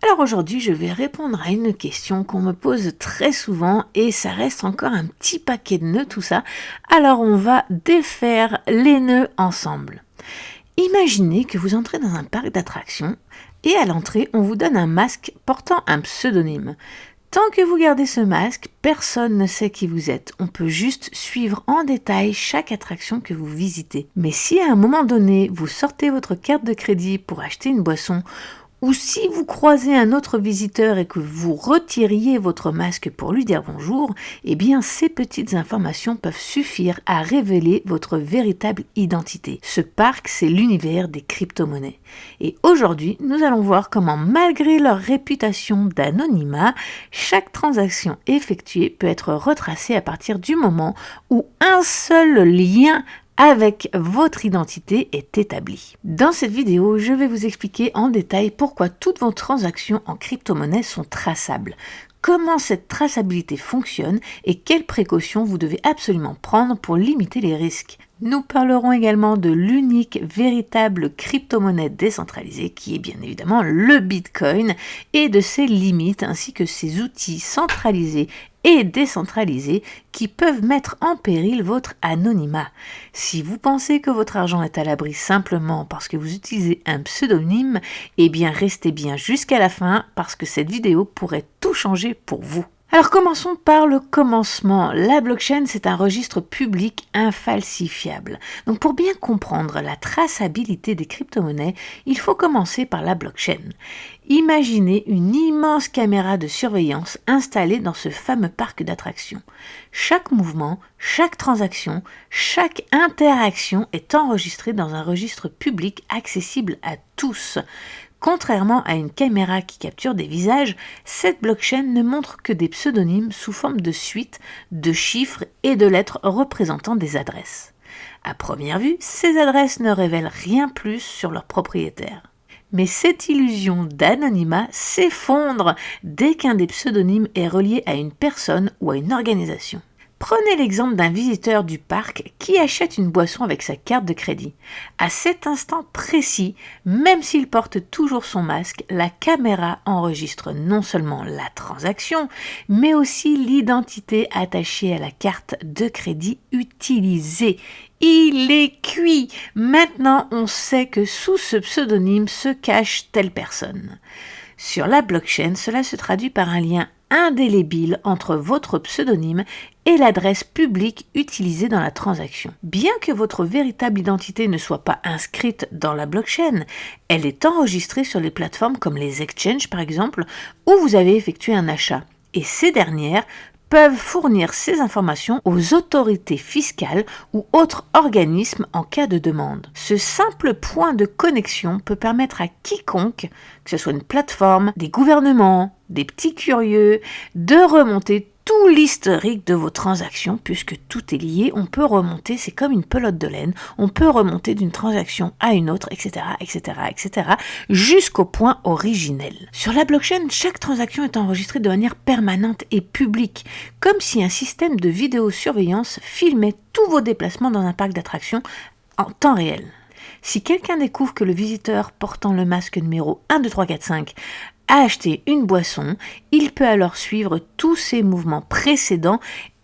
Alors aujourd'hui, je vais répondre à une question qu'on me pose très souvent et ça reste encore un petit paquet de nœuds tout ça. Alors on va défaire les nœuds ensemble. Imaginez que vous entrez dans un parc d'attractions et à l'entrée, on vous donne un masque portant un pseudonyme. Tant que vous gardez ce masque, personne ne sait qui vous êtes. On peut juste suivre en détail chaque attraction que vous visitez. Mais si à un moment donné, vous sortez votre carte de crédit pour acheter une boisson, ou si vous croisez un autre visiteur et que vous retiriez votre masque pour lui dire bonjour, eh bien ces petites informations peuvent suffire à révéler votre véritable identité. Ce parc, c'est l'univers des crypto-monnaies. Et aujourd'hui, nous allons voir comment, malgré leur réputation d'anonymat, chaque transaction effectuée peut être retracée à partir du moment où un seul lien avec votre identité est établie. Dans cette vidéo, je vais vous expliquer en détail pourquoi toutes vos transactions en crypto-monnaie sont traçables, comment cette traçabilité fonctionne et quelles précautions vous devez absolument prendre pour limiter les risques. Nous parlerons également de l'unique véritable crypto-monnaie décentralisée qui est bien évidemment le Bitcoin et de ses limites ainsi que ses outils centralisés et décentralisés qui peuvent mettre en péril votre anonymat. Si vous pensez que votre argent est à l'abri simplement parce que vous utilisez un pseudonyme, eh bien restez bien jusqu'à la fin parce que cette vidéo pourrait tout changer pour vous. Alors commençons par le commencement. La blockchain, c'est un registre public infalsifiable. Donc pour bien comprendre la traçabilité des crypto-monnaies, il faut commencer par la blockchain. Imaginez une immense caméra de surveillance installée dans ce fameux parc d'attractions. Chaque mouvement, chaque transaction, chaque interaction est enregistrée dans un registre public accessible à tous. Contrairement à une caméra qui capture des visages, cette blockchain ne montre que des pseudonymes sous forme de suites de chiffres et de lettres représentant des adresses. À première vue, ces adresses ne révèlent rien plus sur leur propriétaire. Mais cette illusion d'anonymat s'effondre dès qu'un des pseudonymes est relié à une personne ou à une organisation. Prenez l'exemple d'un visiteur du parc qui achète une boisson avec sa carte de crédit. À cet instant précis, même s'il porte toujours son masque, la caméra enregistre non seulement la transaction, mais aussi l'identité attachée à la carte de crédit utilisée. Il est cuit. Maintenant, on sait que sous ce pseudonyme se cache telle personne. Sur la blockchain, cela se traduit par un lien indélébile entre votre pseudonyme et l'adresse publique utilisée dans la transaction. Bien que votre véritable identité ne soit pas inscrite dans la blockchain, elle est enregistrée sur les plateformes comme les exchanges par exemple, où vous avez effectué un achat. Et ces dernières peuvent fournir ces informations aux autorités fiscales ou autres organismes en cas de demande. Ce simple point de connexion peut permettre à quiconque, que ce soit une plateforme, des gouvernements, des petits curieux, de remonter tout l'historique de vos transactions, puisque tout est lié, on peut remonter, c'est comme une pelote de laine, on peut remonter d'une transaction à une autre, etc., jusqu'au point originel. Sur la blockchain, chaque transaction est enregistrée de manière permanente et publique, comme si un système de vidéosurveillance filmait tous vos déplacements dans un parc d'attractions en temps réel. Si quelqu'un découvre que le visiteur portant le masque numéro 1, 2, 3, 4, 5 a acheté une boisson, il peut alors suivre tous ses mouvements précédents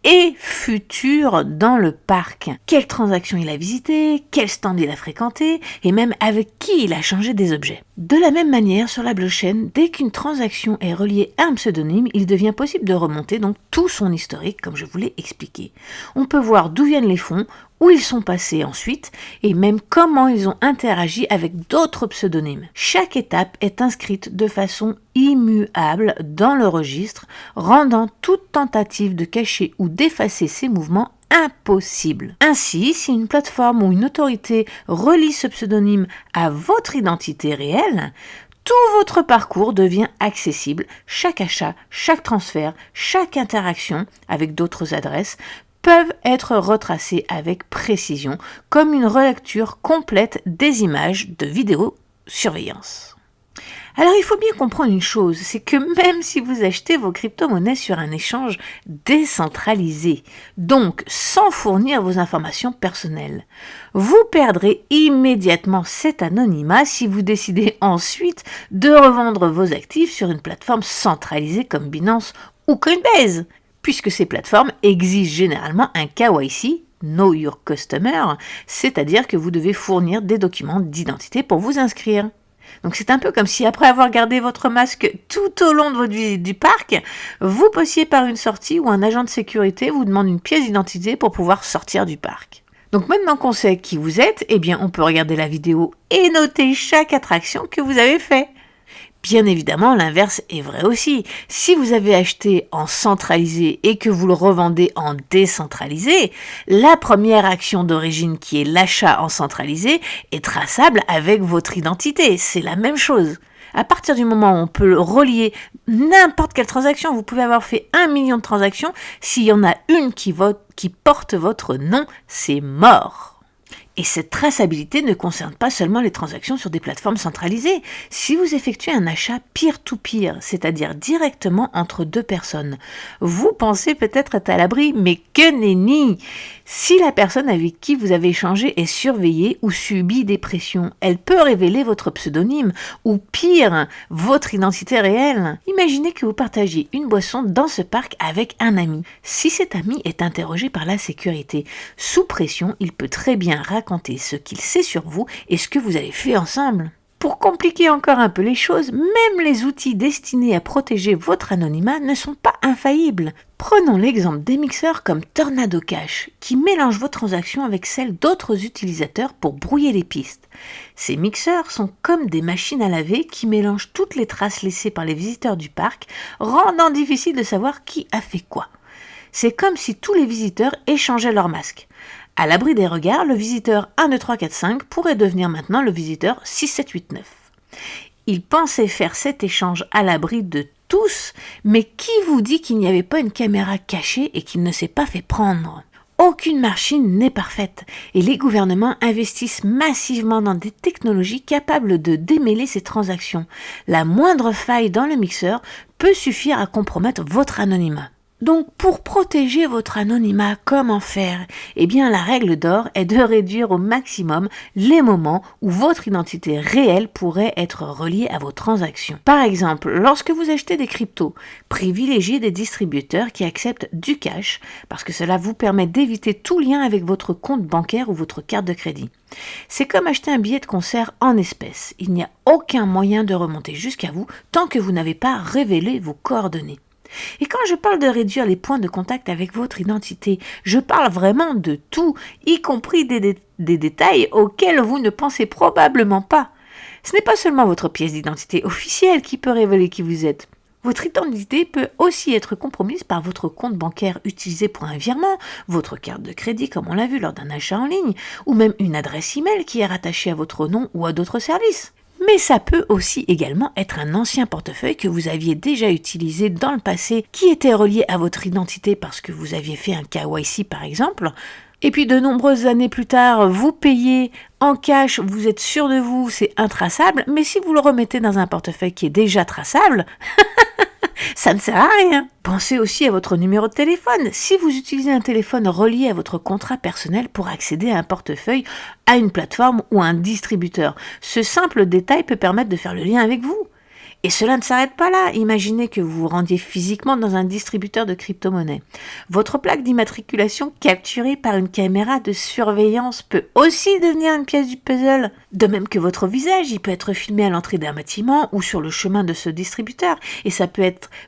et futurs dans le parc. Quelle transaction il a visité, quel stand il a fréquenté et même avec qui il a changé des objets. De la même manière, sur la blockchain, dès qu'une transaction est reliée à un pseudonyme, il devient possible de remonter donc tout son historique comme je vous l'ai expliqué. On peut voir d'où viennent les fonds, où ils sont passés ensuite et même comment ils ont interagi avec d'autres pseudonymes. Chaque étape est inscrite de façon immuable dans le registre, rendant toute tentative de cacher ou d'effacer ces mouvements impossible. Ainsi, si une plateforme ou une autorité relie ce pseudonyme à votre identité réelle, tout votre parcours devient accessible. Chaque achat, chaque transfert, chaque interaction avec d'autres adresses peuvent être retracés avec précision, comme une relecture complète des images de vidéosurveillance. Alors il faut bien comprendre une chose, c'est que même si vous achetez vos crypto-monnaies sur un échange décentralisé, donc sans fournir vos informations personnelles, vous perdrez immédiatement cet anonymat si vous décidez ensuite de revendre vos actifs sur une plateforme centralisée comme Binance ou Coinbase, puisque ces plateformes exigent généralement un KYC, Know Your Customer, c'est-à-dire que vous devez fournir des documents d'identité pour vous inscrire. Donc c'est un peu comme si après avoir gardé votre masque tout au long de votre visite du parc, vous passiez par une sortie où un agent de sécurité vous demande une pièce d'identité pour pouvoir sortir du parc. Donc maintenant qu'on sait qui vous êtes, eh bien on peut regarder la vidéo et noter chaque attraction que vous avez fait. Bien évidemment, l'inverse est vrai aussi. Si vous avez acheté en centralisé et que vous le revendez en décentralisé, la première action d'origine qui est l'achat en centralisé est traçable avec votre identité. C'est la même chose. À partir du moment où on peut relier n'importe quelle transaction, vous pouvez avoir fait 1 million de transactions, s'il y en a une qui porte votre nom, c'est mort. Et cette traçabilité ne concerne pas seulement les transactions sur des plateformes centralisées. Si vous effectuez un achat peer-to-peer, c'est-à-dire directement entre deux personnes, vous pensez peut-être être à l'abri, mais que nenni! Si la personne avec qui vous avez échangé est surveillée ou subit des pressions, elle peut révéler votre pseudonyme ou pire, votre identité réelle. Imaginez que vous partagiez une boisson dans ce parc avec un ami. Si cet ami est interrogé par la sécurité, sous pression, il peut très bien raconter ce qu'il sait sur vous et ce que vous avez fait ensemble. Pour compliquer encore un peu les choses, même les outils destinés à protéger votre anonymat ne sont pas infaillibles. Prenons l'exemple des mixeurs comme Tornado Cash, qui mélangent vos transactions avec celles d'autres utilisateurs pour brouiller les pistes. Ces mixeurs sont comme des machines à laver qui mélangent toutes les traces laissées par les visiteurs du parc, rendant difficile de savoir qui a fait quoi. C'est comme si tous les visiteurs échangeaient leurs masques. À l'abri des regards, le visiteur 1, 2, 3, 4, 5 pourrait devenir maintenant le visiteur 6, 7, 8, 9. Il pensait faire cet échange à l'abri de tous, mais qui vous dit qu'il n'y avait pas une caméra cachée et qu'il ne s'est pas fait prendre ? Aucune machine n'est parfaite et les gouvernements investissent massivement dans des technologies capables de démêler ces transactions. La moindre faille dans le mixeur peut suffire à compromettre votre anonymat. Donc, pour protéger votre anonymat, comment faire ? Eh bien, la règle d'or est de réduire au maximum les moments où votre identité réelle pourrait être reliée à vos transactions. Par exemple, lorsque vous achetez des cryptos, privilégiez des distributeurs qui acceptent du cash, parce que cela vous permet d'éviter tout lien avec votre compte bancaire ou votre carte de crédit. C'est comme acheter un billet de concert en espèces. Il n'y a aucun moyen de remonter jusqu'à vous tant que vous n'avez pas révélé vos coordonnées. Et quand je parle de réduire les points de contact avec votre identité, je parle vraiment de tout, y compris des détails auxquels vous ne pensez probablement pas. Ce n'est pas seulement votre pièce d'identité officielle qui peut révéler qui vous êtes. Votre identité peut aussi être compromise par votre compte bancaire utilisé pour un virement, votre carte de crédit comme on l'a vu lors d'un achat en ligne, ou même une adresse email qui est rattachée à votre nom ou à d'autres services. Mais ça peut aussi également être un ancien portefeuille que vous aviez déjà utilisé dans le passé, qui était relié à votre identité parce que vous aviez fait un KYC par exemple. Et puis de nombreuses années plus tard, vous payez en cash, vous êtes sûr de vous, c'est intraçable, mais si vous le remettez dans un portefeuille qui est déjà traçable, ça ne sert à rien. Pensez aussi à votre numéro de téléphone. Si vous utilisez un téléphone relié à votre contrat personnel pour accéder à un portefeuille, à une plateforme ou à un distributeur, ce simple détail peut permettre de faire le lien avec vous. Et cela ne s'arrête pas là. Imaginez que vous vous rendiez physiquement dans un distributeur de crypto-monnaies. Votre plaque d'immatriculation capturée par une caméra de surveillance peut aussi devenir une pièce du puzzle. De même que votre visage, il peut être filmé à l'entrée d'un bâtiment ou sur le chemin de ce distributeur. Et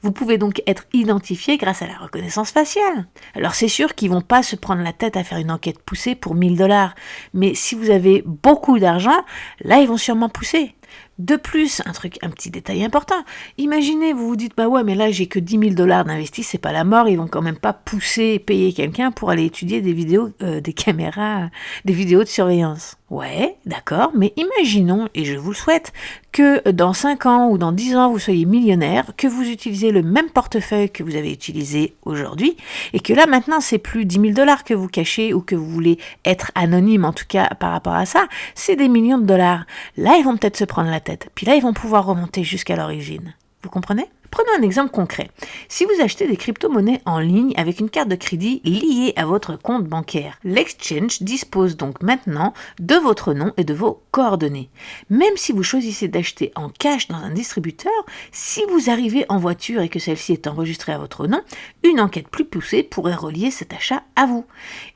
vous pouvez donc être identifié grâce à la reconnaissance faciale. Alors c'est sûr qu'ils vont pas se prendre la tête à faire une enquête poussée pour 1 000 $. Mais si vous avez beaucoup d'argent, là ils vont sûrement pousser. De plus, un petit détail important, imaginez, vous vous dites, bah ouais, mais là j'ai que 10 000 $ d'investis, c'est pas la mort, ils vont quand même pas payer quelqu'un pour aller étudier des vidéos, des caméras, des vidéos de surveillance. Ouais, d'accord, mais imaginons, et je vous le souhaite, que dans 5 ans ou dans 10 ans, vous soyez millionnaire, que vous utilisez le même portefeuille que vous avez utilisé aujourd'hui, et que là maintenant, c'est plus 10 000 $ que vous cachez ou que vous voulez être anonyme, en tout cas par rapport à ça, c'est des millions de dollars. Là, ils vont peut-être se prendre la tête. Puis là, ils vont pouvoir remonter jusqu'à l'origine. Vous comprenez ? Prenons un exemple concret. Si vous achetez des crypto-monnaies en ligne avec une carte de crédit liée à votre compte bancaire, l'exchange dispose donc maintenant de votre nom et de vos coordonnées. Même si vous choisissez d'acheter en cash dans un distributeur, si vous arrivez en voiture et que celle-ci est enregistrée à votre nom, une enquête plus poussée pourrait relier cet achat à vous.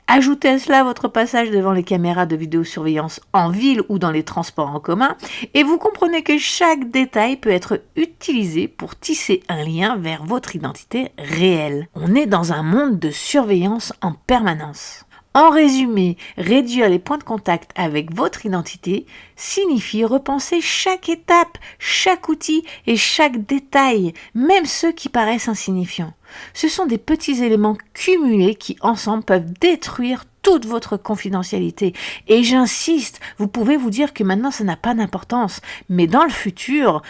Ajoutez à cela votre passage devant les caméras de vidéosurveillance en ville ou dans les transports en commun, et vous comprenez que chaque détail peut être utilisé pour tisser un lien vers votre identité réelle. On est dans un monde de surveillance en permanence. En résumé, réduire les points de contact avec votre identité signifie repenser chaque étape, chaque outil et chaque détail, même ceux qui paraissent insignifiants. Ce sont des petits éléments cumulés qui, ensemble, peuvent détruire toute votre confidentialité. Et j'insiste, vous pouvez vous dire que maintenant ça n'a pas d'importance, mais dans le futur,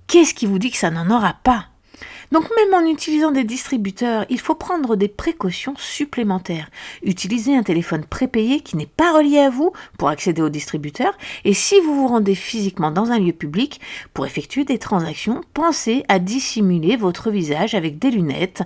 qu'est-ce qui vous dit que ça n'en aura pas ? Donc même en utilisant des distributeurs, il faut prendre des précautions supplémentaires. Utilisez un téléphone prépayé qui n'est pas relié à vous pour accéder au distributeur, et si vous vous rendez physiquement dans un lieu public pour effectuer des transactions, pensez à dissimuler votre visage avec des lunettes,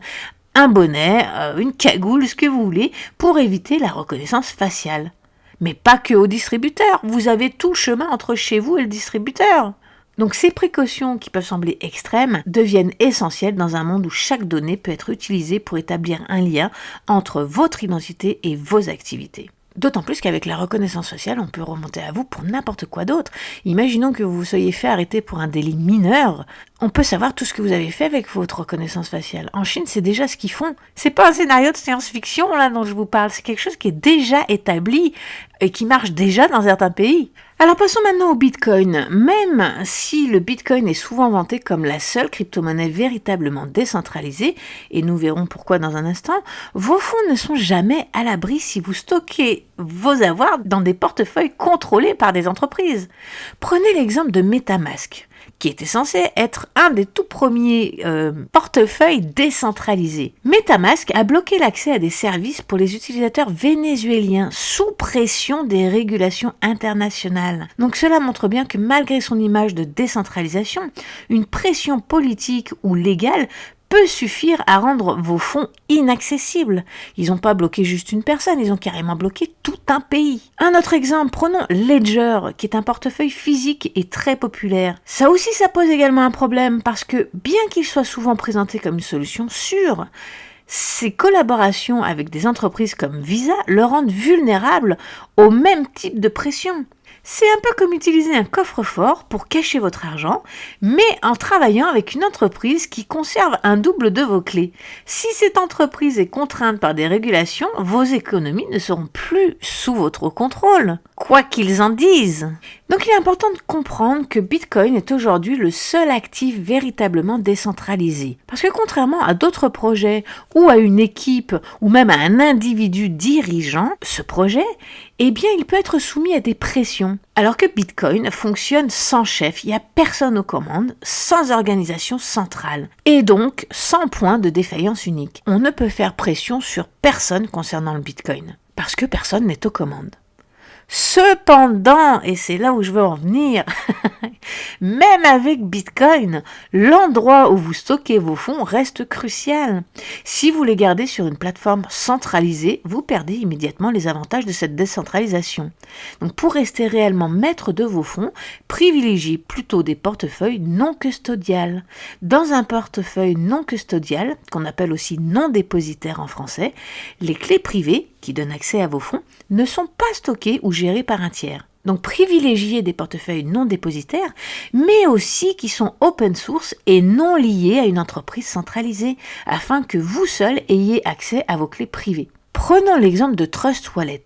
un bonnet, une cagoule, ce que vous voulez, pour éviter la reconnaissance faciale. Mais pas que au distributeur, vous avez tout le chemin entre chez vous et le distributeur. Donc ces précautions qui peuvent sembler extrêmes deviennent essentielles dans un monde où chaque donnée peut être utilisée pour établir un lien entre votre identité et vos activités. D'autant plus qu'avec la reconnaissance faciale, on peut remonter à vous pour n'importe quoi d'autre. Imaginons que vous vous soyez fait arrêter pour un délit mineur. On peut savoir tout ce que vous avez fait avec votre reconnaissance faciale. En Chine, c'est déjà ce qu'ils font. C'est pas un scénario de science-fiction là dont je vous parle, c'est quelque chose qui est déjà établi et qui marche déjà dans certains pays. Alors passons maintenant au Bitcoin. Même si le Bitcoin est souvent vanté comme la seule crypto-monnaie véritablement décentralisée, et nous verrons pourquoi dans un instant, vos fonds ne sont jamais à l'abri si vous stockez vos avoirs dans des portefeuilles contrôlés par des entreprises. Prenez l'exemple de MetaMask, qui était censé être un des tout premiers portefeuilles décentralisés. MetaMask a bloqué l'accès à des services pour les utilisateurs vénézuéliens sous pression des régulations internationales. Donc cela montre bien que malgré son image de décentralisation, une pression politique ou légale peut suffire à rendre vos fonds inaccessibles. Ils n'ont pas bloqué juste une personne, ils ont carrément bloqué tout un pays. Un autre exemple, prenons Ledger, qui est un portefeuille physique et très populaire. Ça aussi, ça pose également un problème, parce que bien qu'il soit souvent présenté comme une solution sûre, ces collaborations avec des entreprises comme Visa le rendent vulnérable au même type de pression. C'est un peu comme utiliser un coffre-fort pour cacher votre argent, mais en travaillant avec une entreprise qui conserve un double de vos clés. Si cette entreprise est contrainte par des régulations, vos économies ne seront plus sous votre contrôle, quoi qu'ils en disent. Donc il est important de comprendre que Bitcoin est aujourd'hui le seul actif véritablement décentralisé. Parce que contrairement à d'autres projets, ou à une équipe, ou même à un individu dirigeant, ce projet, eh bien il peut être soumis à des pressions. Alors que Bitcoin fonctionne sans chef, il n'y a personne aux commandes, sans organisation centrale, et donc sans point de défaillance unique. On ne peut faire pression sur personne concernant le Bitcoin, parce que personne n'est aux commandes. Cependant, et c'est là où je veux en venir, même avec Bitcoin, l'endroit où vous stockez vos fonds reste crucial. Si vous les gardez sur une plateforme centralisée, vous perdez immédiatement les avantages de cette décentralisation. Donc pour rester réellement maître de vos fonds, privilégiez plutôt des portefeuilles non custodiales. Dans un portefeuille non custodial, qu'on appelle aussi non dépositaire en français, les clés privées, qui donnent accès à vos fonds, ne sont pas stockées ou gérées par un tiers. Donc privilégiez des portefeuilles non dépositaires, mais aussi qui sont open source et non liés à une entreprise centralisée, afin que vous seul ayez accès à vos clés privées. Prenons l'exemple de Trust Wallet.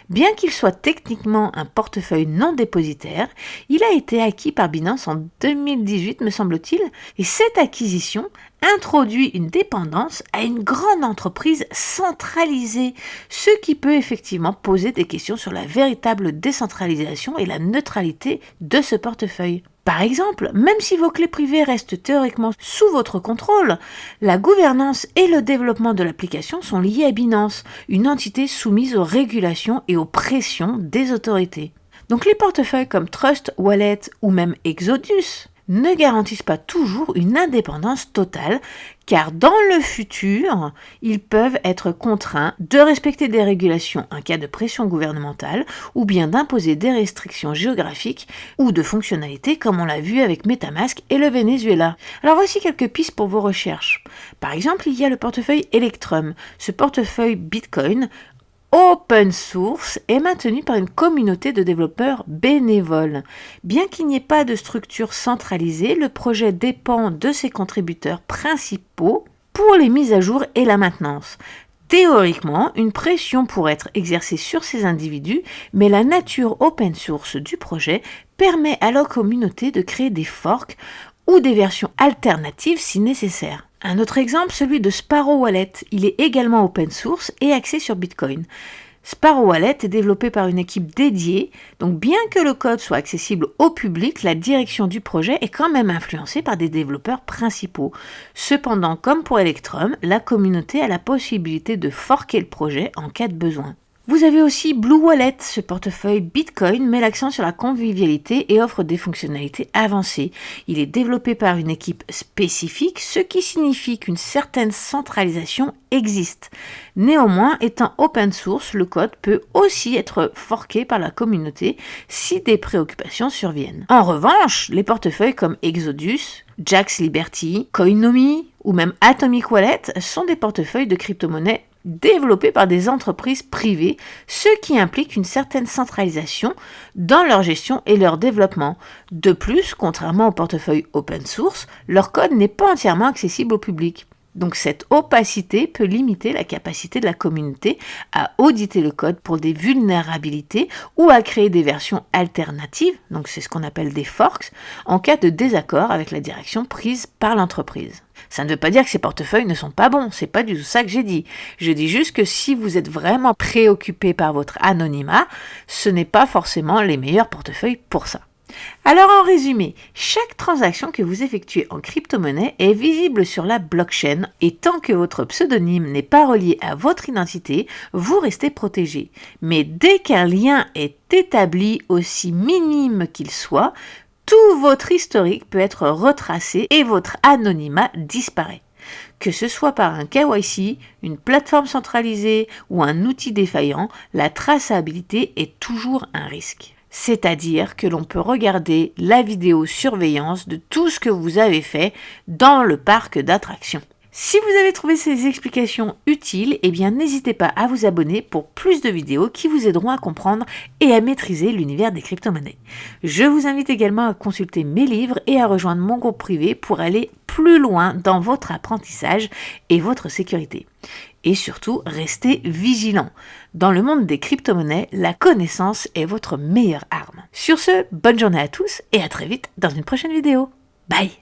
Bien qu'il soit techniquement un portefeuille non dépositaire, il a été acquis par Binance en 2018, me semble-t-il, et cette acquisition introduit une dépendance à une grande entreprise centralisée, ce qui peut effectivement poser des questions sur la véritable décentralisation et la neutralité de ce portefeuille. Par exemple, même si vos clés privées restent théoriquement sous votre contrôle, la gouvernance et le développement de l'application sont liés à Binance, une entité soumise aux régulations et aux pressions des autorités. Donc les portefeuilles comme Trust Wallet ou même Exodus ne garantissent pas toujours une indépendance totale, car dans le futur, ils peuvent être contraints de respecter des régulations en cas de pression gouvernementale ou bien d'imposer des restrictions géographiques ou de fonctionnalités comme on l'a vu avec MetaMask et le Venezuela. Alors voici quelques pistes pour vos recherches. Par exemple, il y a le portefeuille Electrum. Ce portefeuille Bitcoin open source est maintenu par une communauté de développeurs bénévoles. Bien qu'il n'y ait pas de structure centralisée, le projet dépend de ses contributeurs principaux pour les mises à jour et la maintenance. Théoriquement, une pression pourrait être exercée sur ces individus, mais la nature open source du projet permet à la communauté de créer des forks ou des versions alternatives si nécessaire. Un autre exemple, celui de Sparrow Wallet. Il est également open source et axé sur Bitcoin. Sparrow Wallet est développé par une équipe dédiée, donc bien que le code soit accessible au public, la direction du projet est quand même influencée par des développeurs principaux. Cependant, comme pour Electrum, la communauté a la possibilité de forker le projet en cas de besoin. Vous avez aussi Blue Wallet, ce portefeuille Bitcoin met l'accent sur la convivialité et offre des fonctionnalités avancées. Il est développé par une équipe spécifique, ce qui signifie qu'une certaine centralisation existe. Néanmoins, étant open source, le code peut aussi être forké par la communauté si des préoccupations surviennent. En revanche, les portefeuilles comme Exodus, Jaxx Liberty, Coinomi ou même Atomic Wallet sont des portefeuilles de crypto-monnaies développés par des entreprises privées, ce qui implique une certaine centralisation dans leur gestion et leur développement. De plus, contrairement aux portefeuilles open source, leur code n'est pas entièrement accessible au public. Donc cette opacité peut limiter la capacité de la communauté à auditer le code pour des vulnérabilités ou à créer des versions alternatives, donc c'est ce qu'on appelle des forks, en cas de désaccord avec la direction prise par l'entreprise. Ça ne veut pas dire que ces portefeuilles ne sont pas bons, c'est pas du tout ça que j'ai dit. Je dis juste que si vous êtes vraiment préoccupé par votre anonymat, ce n'est pas forcément les meilleurs portefeuilles pour ça. Alors en résumé, chaque transaction que vous effectuez en crypto-monnaie est visible sur la blockchain et tant que votre pseudonyme n'est pas relié à votre identité, vous restez protégé. Mais dès qu'un lien est établi, aussi minime qu'il soit, tout votre historique peut être retracé et votre anonymat disparaît. Que ce soit par un KYC, une plateforme centralisée ou un outil défaillant, la traçabilité est toujours un risque. C'est-à-dire que l'on peut regarder la vidéosurveillance de tout ce que vous avez fait dans le parc d'attractions. Si vous avez trouvé ces explications utiles, eh bien n'hésitez pas à vous abonner pour plus de vidéos qui vous aideront à comprendre et à maîtriser l'univers des crypto-monnaies. Je vous invite également à consulter mes livres et à rejoindre mon groupe privé pour aller plus loin dans votre apprentissage et votre sécurité. Et surtout, restez vigilants. Dans le monde des crypto-monnaies, la connaissance est votre meilleure arme. Sur ce, bonne journée à tous et à très vite dans une prochaine vidéo. Bye!